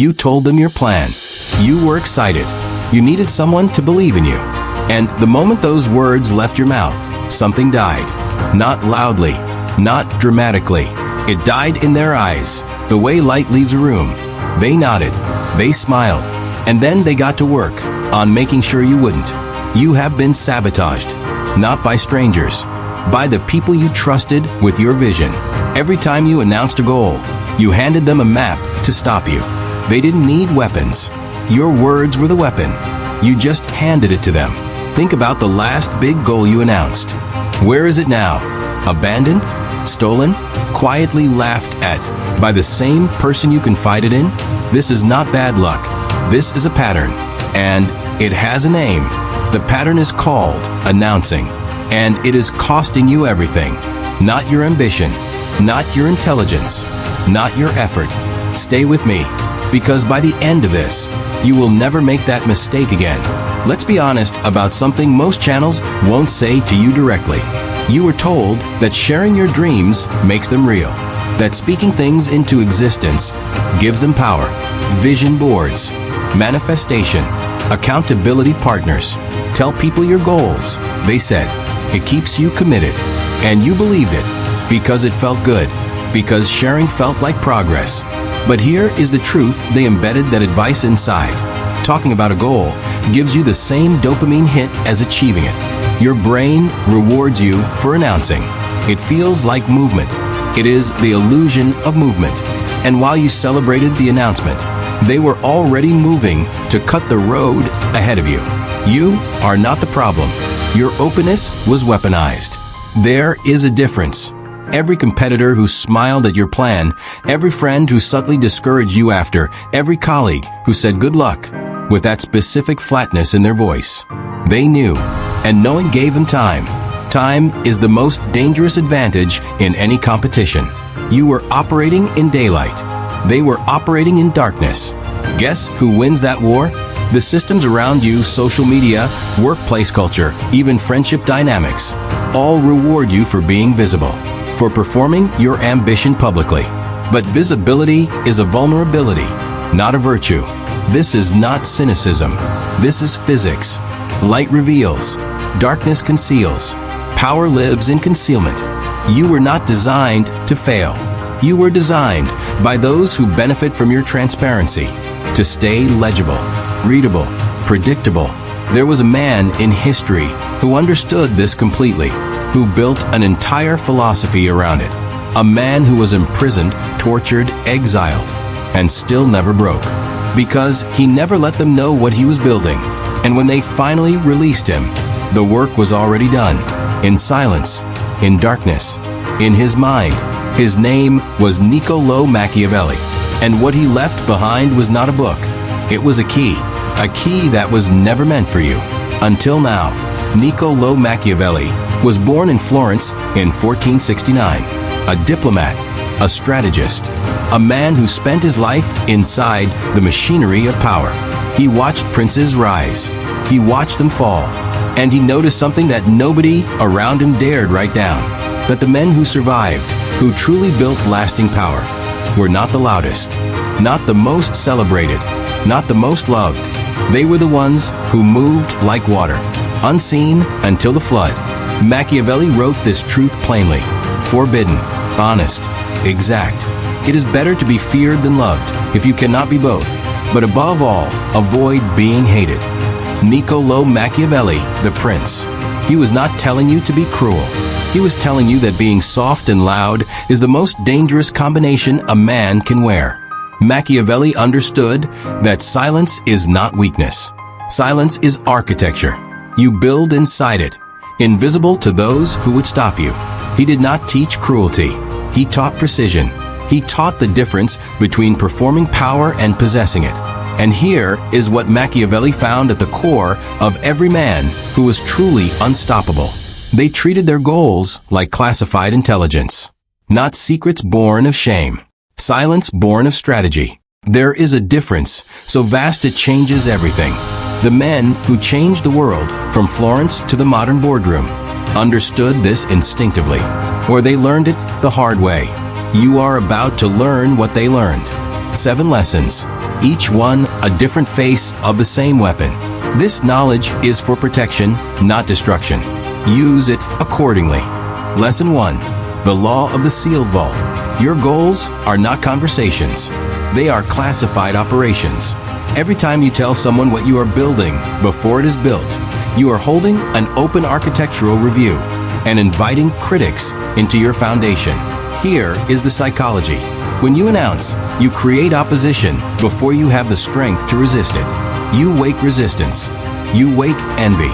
You told them your plan. You were excited. You needed someone to believe in you. And the moment those words left your mouth, something died. Not loudly, not dramatically. It died in their eyes, the way light leaves a room. They nodded, they smiled, and then they got to work on making sure you wouldn't. You have been sabotaged, not by strangers, by the people you trusted with your vision. Every time you announced a goal, you handed them a map to stop you. They didn't need weapons. Your words were the weapon. You just handed it to them. Think about the last big goal you announced. Where is it now? Abandoned? Stolen? Quietly laughed at by the same person you confided in? This is not bad luck. This is a pattern. And it has a name. The pattern is called announcing. And it is costing you everything. Not your ambition. Not your intelligence. Not your effort. Stay with me. Because by the end of this, you will never make that mistake again. Let's be honest about something most channels won't say to you directly. You were told that sharing your dreams makes them real, that speaking things into existence gives them power. Vision boards, manifestation, accountability partners. Tell people your goals, they said. It keeps you committed. And you believed it because it felt good, because sharing felt like progress. But here is the truth: they embedded that advice inside. Talking about a goal gives you the same dopamine hit as achieving it. Your brain rewards you for announcing. It feels like movement. It is the illusion of movement. And while you celebrated the announcement, they were already moving to cut the road ahead of you. You are not the problem. Your openness was weaponized. There is a difference. Every competitor who smiled at your plan, every friend who subtly discouraged you after, every colleague who said good luck with that specific flatness in their voice. They knew, and knowing gave them time. Time is the most dangerous advantage in any competition. You were operating in daylight. They were operating in darkness. Guess who wins that war? The systems around you, social media, workplace culture, even friendship dynamics, all reward you for being visible, for performing your ambition publicly. But visibility is a vulnerability, not a virtue. This is not cynicism. This is physics. Light reveals. Darkness conceals. Power lives in concealment. You were not designed to fail. You were designed by those who benefit from your transparency to stay legible, readable, predictable. There was a man in history who understood this completely, who built an entire philosophy around it. A man who was imprisoned, tortured, exiled, and still never broke. Because he never let them know what he was building. And when they finally released him, the work was already done. In silence, in darkness, in his mind. His name was Niccolò Machiavelli. And what he left behind was not a book. It was a key that was never meant for you. Until now, Niccolò Machiavelli was born in Florence in 1469, a diplomat, a strategist, a man who spent his life inside the machinery of power. He watched princes rise. He watched them fall. And he noticed something that nobody around him dared write down, that the men who survived, who truly built lasting power, were not the loudest, not the most celebrated, not the most loved. They were the ones who moved like water, unseen until the flood. Machiavelli wrote this truth plainly: forbidden, honest, exact. It is better to be feared than loved, if you cannot be both. But above all, avoid being hated. Niccolò Machiavelli, the prince. He was not telling you to be cruel. He was telling you that being soft and loud is the most dangerous combination a man can wear. Machiavelli understood that silence is not weakness. Silence is architecture. You build inside it, invisible to those who would stop you. He did not teach cruelty. He taught precision. He taught the difference between performing power and possessing it. And here is what Machiavelli found at the core of every man who was truly unstoppable. They treated their goals like classified intelligence, not secrets born of shame, silence born of strategy. There is a difference so vast it changes everything. The men who changed the world from Florence to the modern boardroom understood this instinctively, or they learned it the hard way. You are about to learn what they learned. 7 lessons, each one a different face of the same weapon. This knowledge is for protection, not destruction. Use it accordingly. Lesson 1. The Law of the Sealed Vault. Your goals are not conversations. They are classified operations. Every time you tell someone what you are building before it is built, you are holding an open architectural review and inviting critics into your foundation. Here is the psychology. When you announce, you create opposition before you have the strength to resist it. You wake resistance. You wake envy.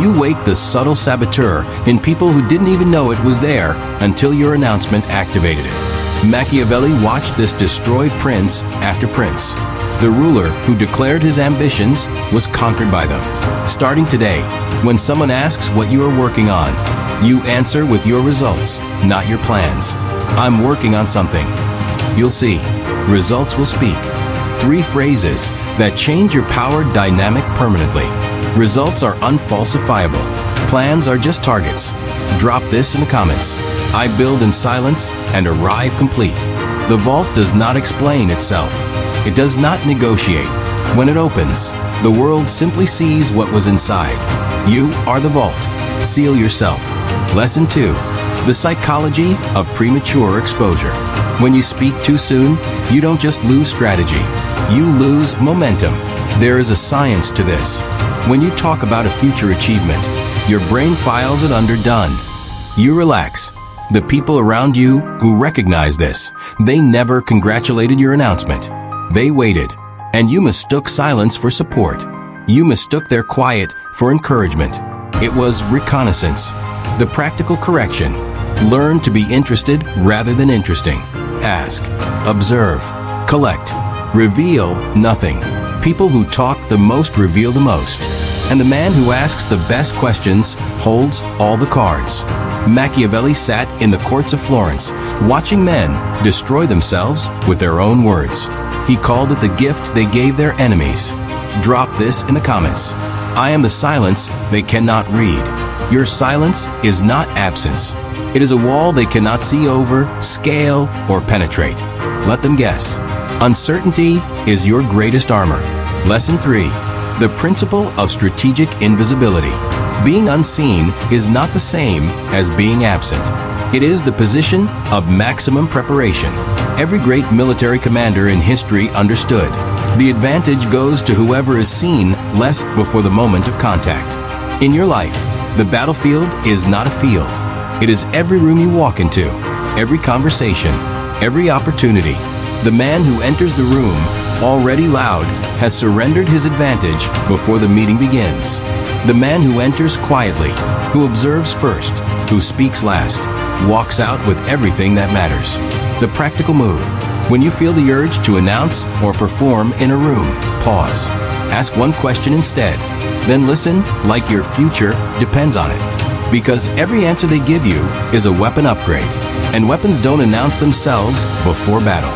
You wake the subtle saboteur in people who didn't even know it was there until your announcement activated it. Machiavelli watched this destroy prince after prince. The ruler who declared his ambitions was conquered by them. Starting today, when someone asks what you are working on, you answer with your results, not your plans. I'm working on something. You'll see. Results will speak. 3 phrases that change your power dynamic permanently. Results are unfalsifiable. Plans are just targets. Drop this in the comments. I build in silence and arrive complete. The vault does not explain itself. It does not negotiate. When it opens, the world simply sees what was inside. You are the vault. Seal yourself. Lesson 2. The psychology of premature exposure. When you speak too soon, you don't just lose strategy. You lose momentum. There is a science to this. When you talk about a future achievement, your brain files it under done. You relax. The people around you who recognize this, they never congratulated your announcement. They waited, and you mistook silence for support. You mistook their quiet for encouragement. It was reconnaissance. The practical correction. Learn to be interested rather than interesting. Ask, observe, collect, reveal nothing. People who talk the most reveal the most. And the man who asks the best questions holds all the cards. Machiavelli sat in the courts of Florence, watching men destroy themselves with their own words. He called it the gift they gave their enemies. Drop this in the comments. I am the silence they cannot read. Your silence is not absence. It is a wall they cannot see over, scale, or penetrate. Let them guess. Uncertainty is your greatest armor. Lesson 3. The principle of strategic invisibility. Being unseen is not the same as being absent. It is the position of maximum preparation. Every great military commander in history understood. The advantage goes to whoever is seen less before the moment of contact. In your life, the battlefield is not a field. It is every room you walk into, every conversation, every opportunity. The man who enters the room, already loud, has surrendered his advantage before the meeting begins. The man who enters quietly, who observes first, who speaks last, walks out with everything that matters. The practical move. When you feel the urge to announce or perform in a room, pause. Ask one question instead. Then listen like your future depends on it. Because every answer they give you is a weapon upgrade. And weapons don't announce themselves before battle.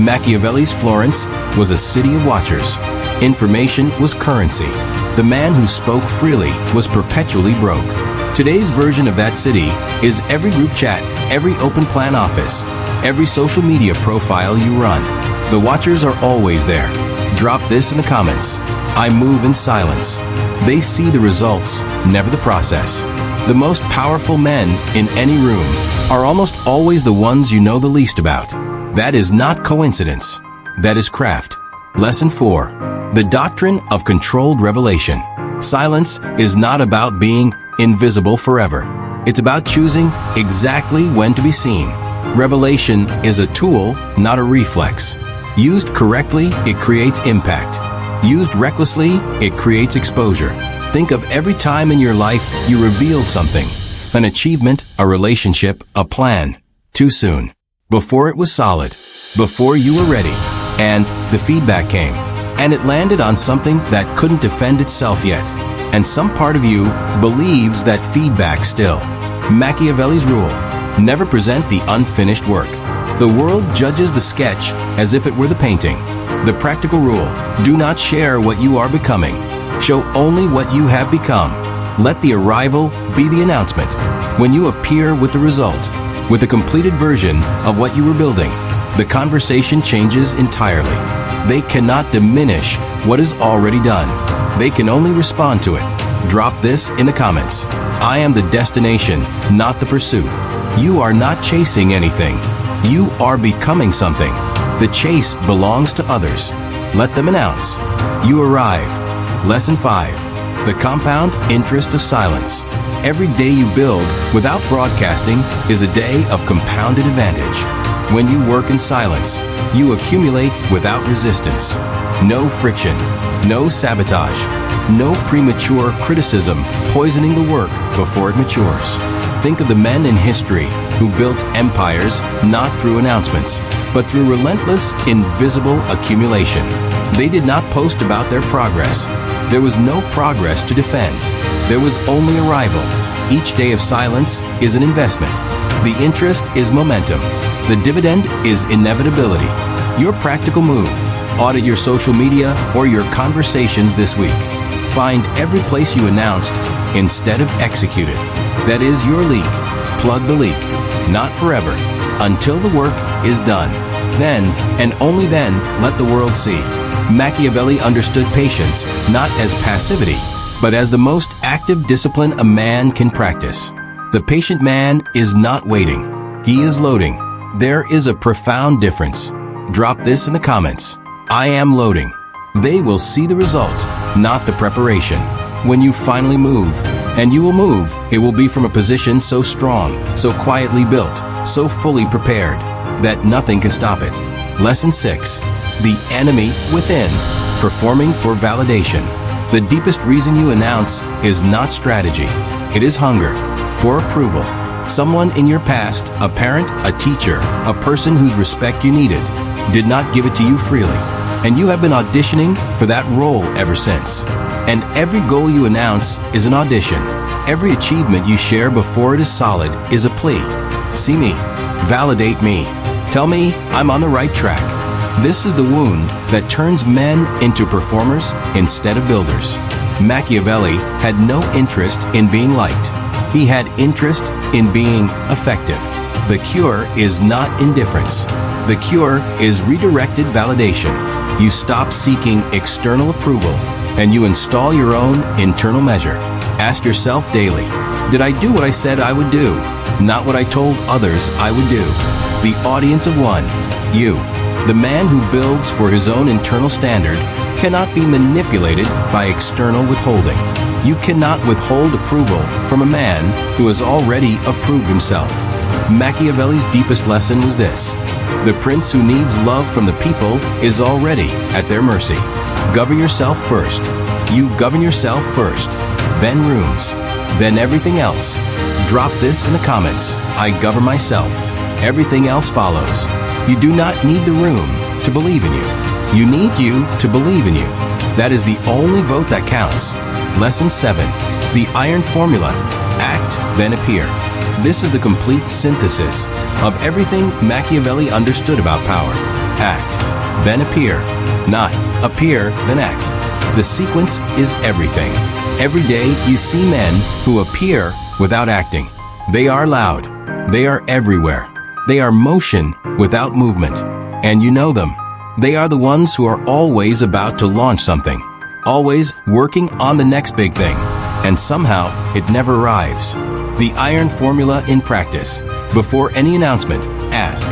Machiavelli's Florence was a city of watchers. Information was currency. The man who spoke freely was perpetually broke. Today's version of that city is every group chat, every open plan office, every social media profile you run. The watchers are always there. Drop this in the comments. I move in silence. They see the results, never the process. The most powerful men in any room are almost always the ones you know the least about. That is not coincidence. That is craft. Lesson 4. The doctrine of controlled revelation. Silence is not about being invisible forever. It's about choosing exactly when to be seen. Revelation is a tool, not a reflex. Used correctly, it creates impact. Used recklessly, it creates exposure. Think of every time in your life you revealed something. An achievement, a relationship, a plan. Too soon. Before it was solid. Before you were ready. And the feedback came. And it landed on something that couldn't defend itself yet. And some part of you believes that feedback still. Machiavelli's rule. Never present the unfinished work. The world judges the sketch as if it were the painting. The practical rule. Do not share what you are becoming. Show only what you have become. Let the arrival be the announcement. When you appear with the result, with a completed version of what you were building, the conversation changes entirely. They cannot diminish what is already done. They can only respond to it. Drop this in the comments. I am the destination, not the pursuit. You are not chasing anything. You are becoming something. The chase belongs to others. Let them announce. You arrive. Lesson 5. The compound interest of silence. Every day you build without broadcasting is a day of compounded advantage. When you work in silence, you accumulate without resistance. No friction, no sabotage, no premature criticism poisoning the work before it matures. Think of the men in history who built empires not through announcements, but through relentless, invisible accumulation. They did not post about their progress. There was no progress to defend. There was only arrival. Each day of silence is an investment. The interest is momentum. The dividend is inevitability. Your practical move. Audit your social media or your conversations this week. Find every place you announced instead of executed. That is your leak. Plug the leak. Not forever. Until the work is done. Then, and only then, let the world see. Machiavelli understood patience not as passivity, but as the most active discipline a man can practice. The patient man is not waiting. He is loading. There is a profound difference. Drop this in the comments. I am loading. They will see the result, not the preparation. When you finally move, and you will move, it will be from a position so strong, so quietly built, so fully prepared, that nothing can stop it. Lesson 6. The enemy within. Performing for validation. The deepest reason you announce is not strategy. It is hunger for approval. Someone in your past, a parent, a teacher, a person whose respect you needed, did not give it to you freely. And you have been auditioning for that role ever since. And every goal you announce is an audition. Every achievement you share before it is solid is a plea. See me. Validate me. Tell me I'm on the right track. This is the wound that turns men into performers instead of builders. Machiavelli had no interest in being liked. He had interest in being effective. The cure is not indifference. The cure is redirected validation. You stop seeking external approval and you install your own internal measure. Ask yourself daily, did I do what I said I would do, not what I told others I would do? The audience of one, you. The man who builds for his own internal standard cannot be manipulated by external withholding. You cannot withhold approval from a man who has already approved himself. Machiavelli's deepest lesson was this: the prince who needs love from the people is already at their mercy. Govern yourself first. You govern yourself first, then rooms, then everything else. Drop this in the comments. I govern myself. Everything else follows. You do not need the room to believe in you. You need you to believe in you. That is the only vote that counts. Lesson 7. The iron formula. Act, then appear. This is the complete synthesis of everything Machiavelli understood about power. Act, then appear. Not appear, then act. The sequence is everything. Every day you see men who appear without acting. They are loud. They are everywhere. They are motion without movement. And you know them. They are the ones who are always about to launch something. Always working on the next big thing. And somehow it never arrives. The iron formula in practice. Before any announcement, ask,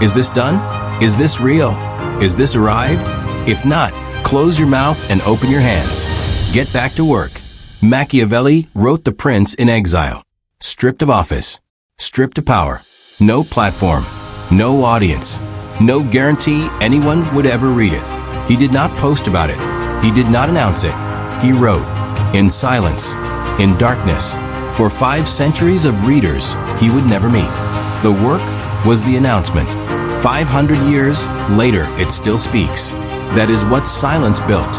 is this done? Is this real? Is this arrived? If not, close your mouth and open your hands. Get back to work. Machiavelli wrote The Prince in Exile. Stripped of office. Stripped of power. No platform. No audience. No guarantee anyone would ever read it. He did not post about it. He did not announce it. He wrote, in silence, in darkness, for 5 centuries of readers he would never meet. The work was the announcement. 500 years later it still speaks. That is what silence built.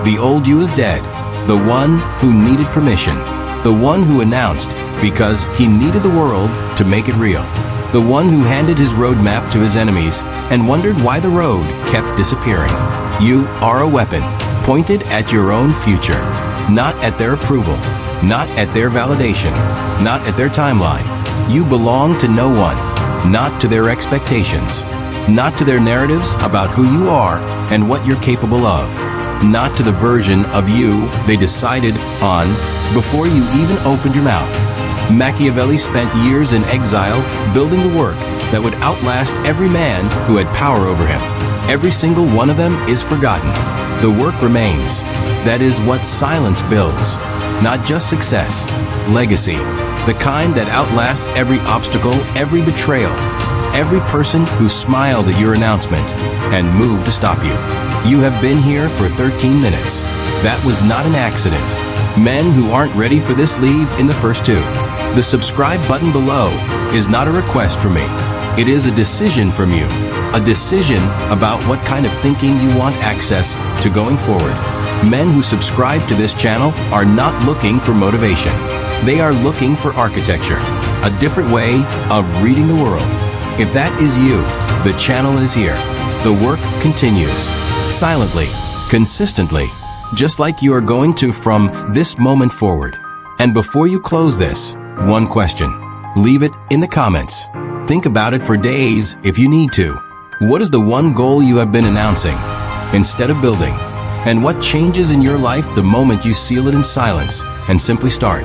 The old you is dead. The one who needed permission. The one who announced because he needed the world to make it real. The one who handed his roadmap to his enemies and wondered why the road kept disappearing. You are a weapon, pointed at your own future, not at their approval, not at their validation, not at their timeline. You belong to no one, not to their expectations. not to their narratives about who you are and what you're capable of, not to the version of you they decided on before you even opened your mouth. Machiavelli spent years in exile building the work that would outlast every man who had power over him. Every single one of them is forgotten. The work remains. That is what silence builds. Not just success, legacy. The kind that outlasts every obstacle, every betrayal, every person who smiled at your announcement and moved to stop you. You have been here for 13 minutes. That was not an accident. Men who aren't ready for this leave in the first 2. The subscribe button below is not a request from me. It is a decision from you. A decision about what kind of thinking you want access to going forward. Men who subscribe to this channel are not looking for motivation. They are looking for architecture, a different way of reading the world. If that is you, the channel is here. The work continues, silently, consistently, just like you are going to from this moment forward. And before you close this, one question. Leave it in the comments. Think about it for days if you need to. What is the one goal you have been announcing instead of building? And what changes in your life the moment you seal it in silence and simply start?